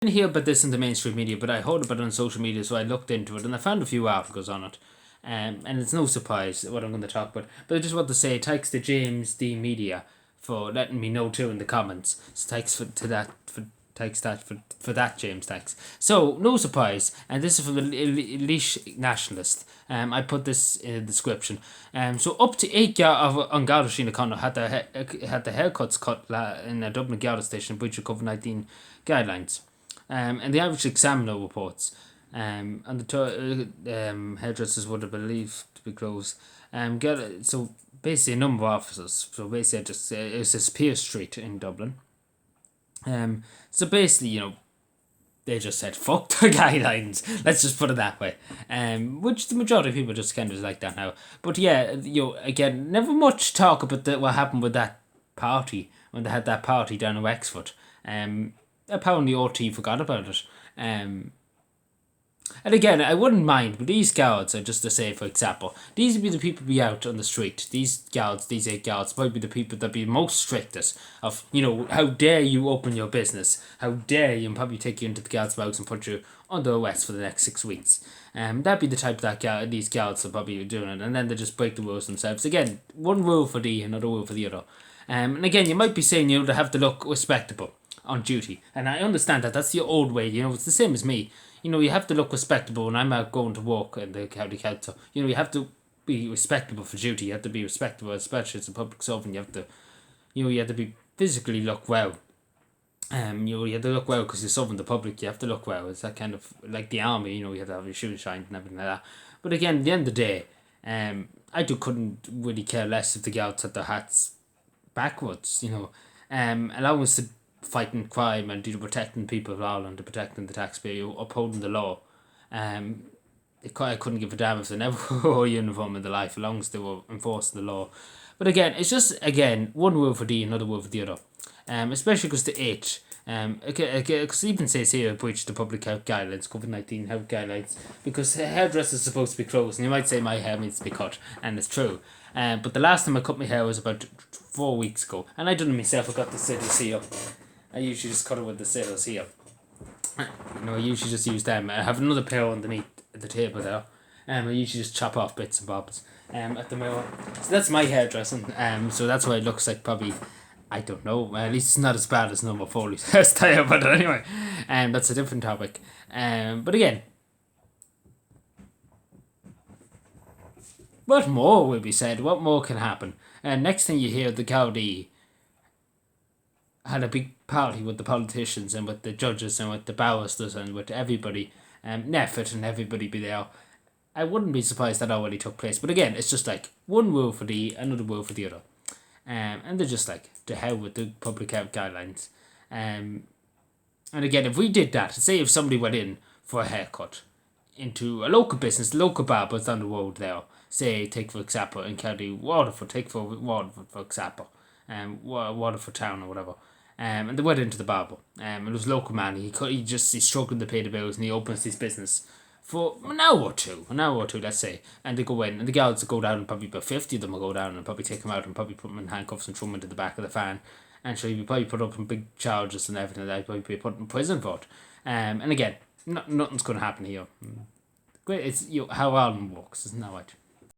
didn't hear about this in the mainstream media, but I heard about it on social media, so I looked into it and I found a few articles on it. And it's no surprise what I'm going to talk about. But I just want to say thanks to James D Media for letting me know too in the comments. So thanks for that, James. Thanks. So no surprise, and this is from the Leash Nationalist. I put this in the description. So up to 8 on Garda Sína Conno had the haircuts cut in a Dublin Garda station in breach of COVID-19 guidelines. And the average examiner reports, and the hairdressers would have believed to be closed. So basically, a number of officers. So basically, it's this Pierce Street in Dublin. So basically, they just said fuck the guidelines. Let's just put it that way. Which the majority of people just kind of like that now. But yeah, again, never much talk about what happened with that party when they had that party down in Wexford. Apparently RT forgot about it. And again, I wouldn't mind, but these guards are just to say, for example, these would be the people be out on the street. These 8 guards, might be the people that be most strictest of, how dare you open your business? How dare you, and probably take you into the guards' box and put you under arrest for the next 6 weeks. That'd be the type that these guards are probably doing it, and then they just break the rules themselves. Again, one rule for the, another rule for the other. And again, you might be saying, they have to look respectable on duty, and I understand that that's the old way. It's the same as me. You have to look respectable when I'm out going to work in the county council. You have to be respectable for duty. You have to be respectable, especially as a public servant. You have to, you have to be physically look well. You have to look well because you're serving the public. You have to look well. It's that kind of like the army. You have to have your shoes shined and everything like that. But again, at the end of the day, I couldn't really care less if the guards had their hats backwards. Allowing us to fighting crime and protecting people of Ireland, to protecting the taxpayer, upholding the law. I couldn't give a damn if they never wore a uniform in their life, as long as they were enforcing the law. But again, it's just, one rule for the, another rule for the other. Especially because the H, because even says here, breach the public health guidelines, COVID-19 health guidelines, because hairdressers are supposed to be closed, and you might say my hair needs to be cut, and it's true. But the last time I cut my hair was about 4 weeks ago, and I done it myself. I got the scissors here. I usually just cut it with the scissors here. I usually just use them. I have another pair underneath the table there. I usually just chop off bits and bobs at the mirror. So that's my hairdressing. So that's why it looks like probably, I don't know, at least it's not as bad as number Foley's hairstyle, but anyway, that's a different topic. But again, what more will be said? What more can happen? Next thing you hear, the county had a big party with the politicians and with the judges and with the barristers and with everybody, Neffet and everybody be there. I wouldn't be surprised that already took place. But again, it's just like one rule for the, another rule for the other. And they're just like, to hell with the public health guidelines. And again, if we did that, say if somebody went in for a haircut into a local business, local barber's on the road there, say, take for example, in County Waterford, for example, Waterford Town or whatever. And they went into the barber. It was a local man. He's struggling to pay the bills, and he opens his business for an hour or two, let's say. And they go in, and the guards go down, and probably about 50 of them will go down, and probably take him out, and probably put him in handcuffs and throw him into the back of the van. And so he'll be probably put up in big charges and everything like that. He'll probably be put in prison for it. And again, nothing's going to happen here. Great, it's how Ireland works, isn't that right?